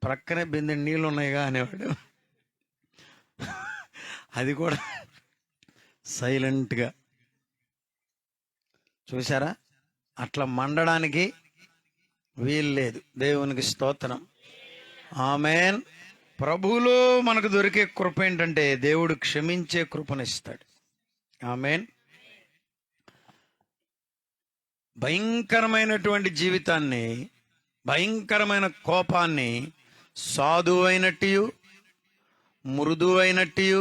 ప్రక్కనే బిందె నీళ్ళు ఉన్నాయిగా అనేవాడు. అది కూడా సైలెంట్గా. చూసారా? అట్లా మండడానికి వీలు లేదు. దేవునికి స్తోత్రం. ఆమేన్. ప్రభువులో మనకు దొరికే కృప ఏంటంటే, దేవుడు క్షమించే కృపనిస్తాడు. ఆమేన్. భయంకరమైనటువంటి జీవితాన్ని, భయంకరమైన కోపాన్ని సాధువైనట్టు మృదువైనట్టు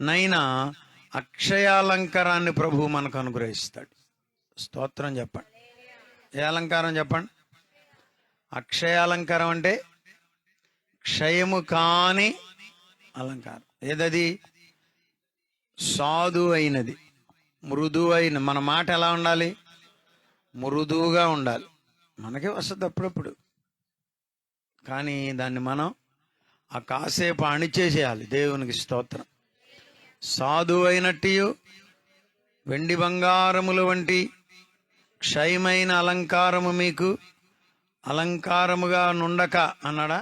నైనా అక్షయాలంకారాన్ని ప్రభువు మనకు అనుగ్రహిస్తాడు. స్తోత్రం చెప్పండి. ఏ అలంకారం చెప్పండి? అక్షయాలంకారం అంటే క్షయము కాని అలంకారం. ఏదది? సాధువైనది, మృదువైన. మన మాట ఎలా ఉండాలి? మృదువుగా ఉండాలి. మనకే వస్తుంది అప్పుడప్పుడు, కానీ దాన్ని మనం కాసేపు అణిచేసేయాలి. దేవునికి స్తోత్రం. సాధువైనట్టు వెండి బంగారముల వంటి క్షయమైన అలంకారము మీకు అలంకారముగా నుండక అన్నాడా?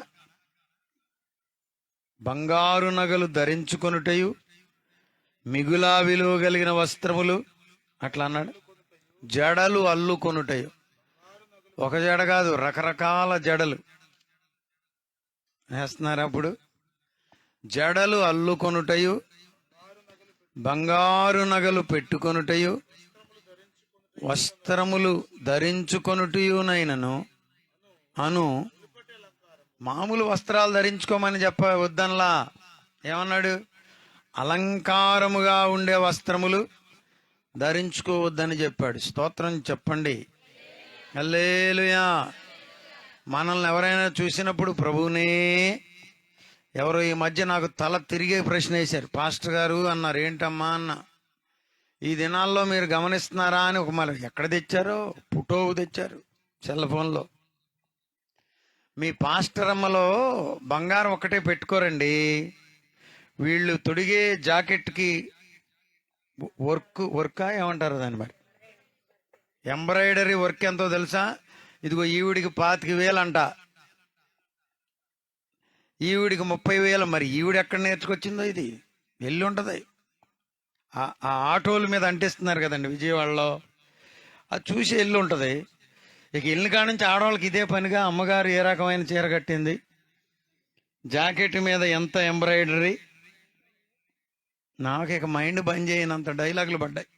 బంగారు నగలు ధరించుకొనుటయు మిగులా విలువ కలిగిన వస్త్రములు, అట్లా అన్నాడు. జడలు అల్లుకొనుటయు, ఒక జడ కాదు, రకరకాల జడలు వేస్తున్నారు. అప్పుడు జడలు అల్లుకొనుటయు బంగారు నగలు పెట్టుకొనుటయు వస్త్రములు ధరించుకొనుటయునైనను అను. మామూలు వస్త్రాలు ధరించుకోమని వద్దనలా. ఏమన్నాడు? అలంకారముగా ఉండే వస్త్రములు ధరించుకోవద్దని చెప్పాడు. స్తోత్రం చెప్పండి. హల్లెలూయా. మనల్ని ఎవరైనా చూసినప్పుడు ప్రభువునే, ఎవరో ఈ మధ్య నాకు తల తిరిగే ప్రశ్న వేశారు. పాస్టర్ గారు అన్నారు. ఏంటమ్మా అన్న, ఈ దినాల్లో మీరు గమనిస్తున్నారా అని. ఒక మళ్ళీ ఎక్కడ తెచ్చారో ఫోటో తెచ్చారు సెల్ ఫోన్లో. మీ పాస్టర్ అమ్మలో బంగారం ఒకటే పెట్టుకోరండి. వీళ్ళు తొడిగే జాకెట్కి వర్కా ఏమంటారు దాన్ని, మరి ఎంబ్రాయిడరీ వర్క్ ఎంతో తెలుసా? ఇదిగో ఈవిడికి 25,000 అంట, ఈవిడికి 30,000. మరి ఈవిడ ఎక్కడ నేర్చుకొచ్చిందో ఇది? వెళ్ళి ఉంటుంది. ఆ ఆటోల మీద అంటిస్తున్నారు కదండి విజయవాడలో, అది చూసి వెళ్ళి ఉంటుంది. ఇక ఇల్లు కాడ నుంచి ఆడవాళ్ళకి ఇదే పనిగా. అమ్మగారు ఏ రకమైన చీర కట్టింది, జాకెట్ మీద ఎంత ఎంబ్రాయిడరీ, నాకు ఇక మైండ్ బంద్ చేయనంత డైలాగులు పడ్డాయి.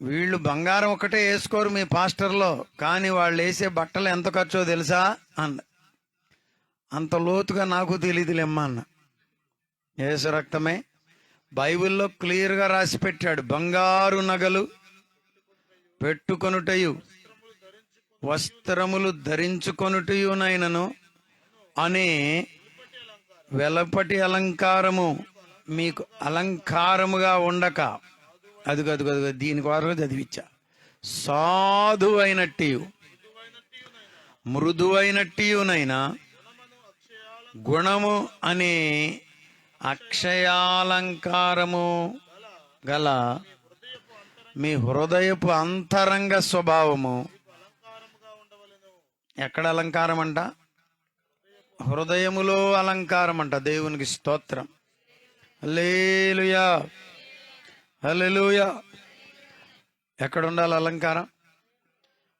వీళ్ళు బంగారం ఒకటే వేసుకోరు మీ పాస్టర్లో, కానీ వాళ్ళు వేసే బట్టలు ఎంత ఖర్చో తెలుసా అన్న. అంత లోతుగా నాకు తెలియదులేమ్మా అన్న. యేసు రక్తమే బైబిల్లో క్లియర్గా రాసి పెట్టాడు. బంగారు నగలు పెట్టుకొనుటయు వస్త్రములు ధరించుకొనుటయునైనను అనే వెలపటి అలంకారము మీకు అలంకారముగా ఉండక, అదుగదుగదు దీని కొరకు చదివిచ్చా, సాధువైనట్టియు మృదువైనట్టియునైనా గుణము అనే అక్షయాలంకారము గల మీ హృదయపు అంతరంగ స్వభావము. ఎక్కడ అలంకారం అంట? హృదయములో అలంకారం అంట. దేవునికి స్తోత్రం. హల్లెలూయా, హల్లెలూయా. ఎక్కడ ఉండాలి అలంకారం?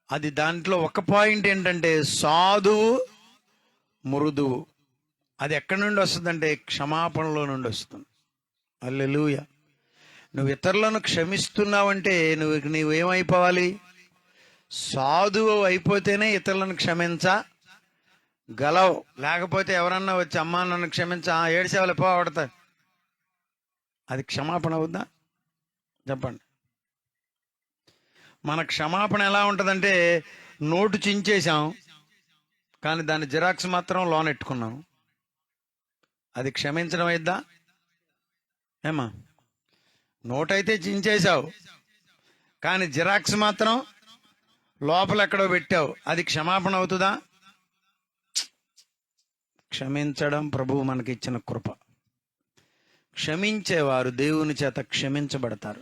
అది దాంట్లో ఒక పాయింట్ ఏంటంటే సాధువు మృదువు. అది ఎక్కడి నుండి వస్తుందంటే క్షమాపణలో నుండి వస్తుంది. హల్లెలూయా. నువ్వు ఇతరులను క్షమిస్తున్నావంటే నువ్వేమైపోవాలి? సాధువు అయిపోతేనే ఇతరులను క్షమించగలవు. లేకపోతే ఎవరన్నా వచ్చి అమ్మా నన్ను క్షమించా, ఏడ్చేవాళ్ళు పోవడతారు. అది క్షమాపణ అవుద్దా? చెప్పండి. మన క్షమాపణ ఎలా ఉంటుందంటే నోటు చించేశాం, కానీ దాని జిరాక్స్ మాత్రం లోనెట్టుకున్నాం. అది క్షమించడం అయిద్దా? ఏమా, నోటైతే చించేశావు, కానీ జిరాక్స్ మాత్రం లోపల ఎక్కడో పెట్టావు. అది క్షమాపణ అవుతుందా? క్షమించడం ప్రభువు మనకిచ్చిన కృప. క్షమించేవారు దేవుని చేత క్షమించబడతారు.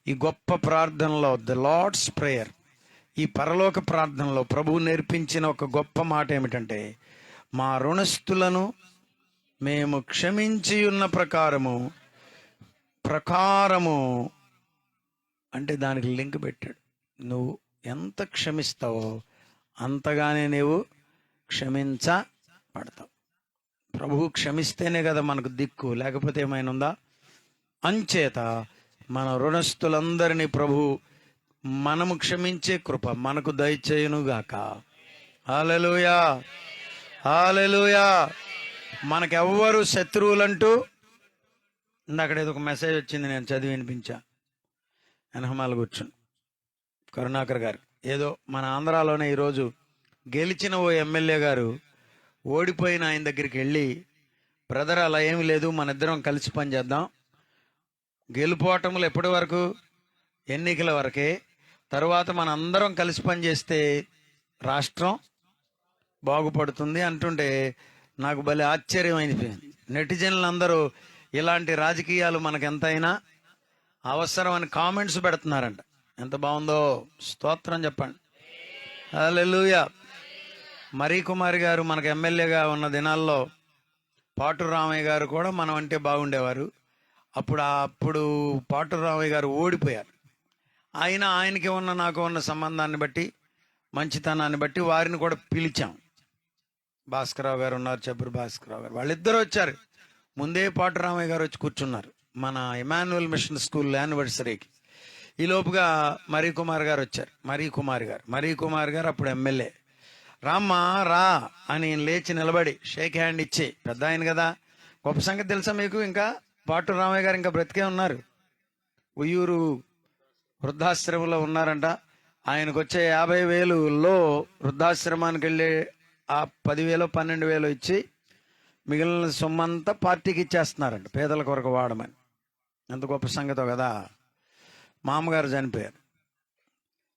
ఈ గొప్ప ప్రార్థనలో, ద లార్డ్స్ ప్రేయర్, ఈ పరలోక ప్రార్థనలో ప్రభువు నేర్పించిన ఒక గొప్ప మాట ఏమిటంటే, మా రుణస్థులను మేము క్షమించి ఉన్న ప్రకారము అంటే దానికి లింక్ పెట్టాడు. నువ్వు ఎంత క్షమిస్తావో అంతగానే నీవు క్షమించబడతావు. ప్రభువు క్షమిస్తేనే కదా మనకు దిక్కు, లేకపోతే ఏమైనా ఉందా? అంచేత మన రుణస్థులందరినీ ప్రభువు మనము క్షమించే కృప మనకు దయచేయునుగాక. హల్లెలూయా, హల్లెలూయా. మనకెవ్వరు శత్రువులంటూ, ఇందాక ఏదో ఒక మెసేజ్ వచ్చింది, నేను చదివి వినిపించా. ఎనహమాల కూర్చుని కరుణాకర్ గారు ఏదో మన ఆంధ్రాలోనే ఈరోజు గెలిచిన ఓ ఎమ్మెల్యే గారు ఓడిపోయిన ఆయన దగ్గరికి వెళ్ళి, బ్రదర్ అలా ఏమీ లేదు, మన ఇద్దరం కలిసి పనిచేద్దాం. గెలుపోవటములు ఎప్పటి వరకు? ఎన్నికల వరకే. తరువాత మన అందరం కలిసి పనిచేస్తే రాష్ట్రం బాగుపడుతుంది అంటుంటే నాకు భలే ఆశ్చర్యం అయిపోయింది. నెటిజన్లు అందరూ ఇలాంటి రాజకీయాలు మనకు ఎంతైనా అవసరం అని కామెంట్స్ పెడుతున్నారంట. ఎంత బాగుందో, స్తోత్రం చెప్పండి. హల్లెలూయా. మరీ కుమారి గారు మనకు ఎమ్మెల్యేగా ఉన్న దినాల్లో పాటూరు రామయ్య గారు కూడా మనం అంటే బాగుండేవారు. అప్పుడు పాటూరు రామయ్య గారు ఓడిపోయారు. ఆయనకి ఉన్న నాకు ఉన్న సంబంధాన్ని బట్టి, మంచితనాన్ని బట్టి వారిని కూడా పిలిచాం. భాస్కరరావు గారు ఉన్నారు, చెబ్బూరు భాస్కరరావు గారు, వాళ్ళిద్దరూ వచ్చారు. ముందే పాటూరు రామయ్య గారు వచ్చి కూర్చున్నారు మన ఇమాన్యుయల్ మిషన్ స్కూల్ యానివర్సరీకి. ఈ లోపుగా మరీ కుమార్ గారు వచ్చారు. మరీ కుమార్ గారు అప్పుడు ఎమ్మెల్యే. రామ్మా రా అని లేచి నిలబడి షేక్ హ్యాండ్ ఇచ్చి, పెద్ద ఆయన కదా, గొప్ప సంగతి తెలుసా మీకు? ఇంకా పాటూరు రామయ్య గారు ఇంకా బ్రతికే ఉన్నారు. ఉయ్యూరు వృద్ధాశ్రమంలో ఉన్నారంట. ఆయనకు వచ్చే 50,000లో వృద్ధాశ్రమానికి వెళ్ళి ఆ 10,000 12,000 ఇచ్చి మిగిలిన సొమ్మంతా పార్టీకి ఇచ్చేస్తున్నారంట, పేదల కొరకు వాడమని. ఎంత గొప్ప సంగతో కదా. మామగారు చనిపోయారు.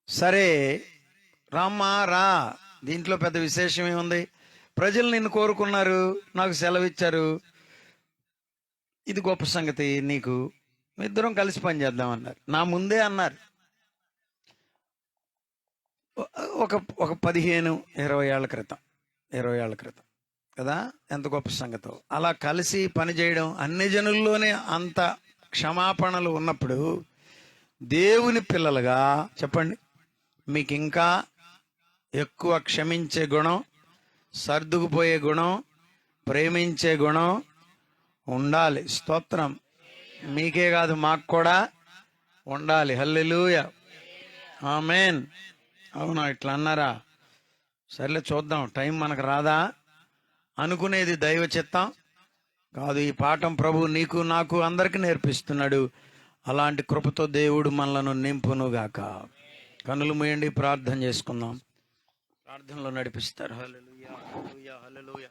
సరే రామ్మా రా, దీంట్లో పెద్ద విశేషం ఏముంది? ప్రజలు నిన్ను కోరుకున్నారు, నాకు సెలవు ఇచ్చారు, ఇది గొప్ప సంగతి, నీకు ఇద్దరం కలిసి పనిచేద్దామన్నారు. నా ముందే అన్నారు. ఒక 15-20 ఏళ్ల క్రితం కదా. ఎంత గొప్ప సంగతో. అలా కలిసి పనిచేయడం, అన్ని జనుల్లోనే అంత క్షమాపణలు ఉన్నప్పుడు దేవుని పిల్లలుగా చెప్పండి, మీకు ఇంకా ఎక్కువ క్షమించే గుణం, సర్దుకుపోయే గుణం, ప్రేమించే గుణం, ఉండాలి. స్తోత్రం. మీకే కాదు మాకు కూడా ఉండాలి. హల్లెలూయా, ఆమేన్. అవునా, ఇట్లా అన్నారా? సర్లే చూద్దాం, టైం మనకు రాదా అనుకునేది దైవ చిత్తం కాదు. ఈ పాఠం ప్రభు నీకు నాకు అందరికీ నేర్పిస్తున్నాడు. అలాంటి కృపతో దేవుడు మనలను నింపునుగాక. కన్నులు మూయండి, ప్రార్థన చేసుకుందాం. ప్రార్థనలో నడిపిస్తారు. హల్లెలూయా, హల్లెలూయా, హల్లెలూయా.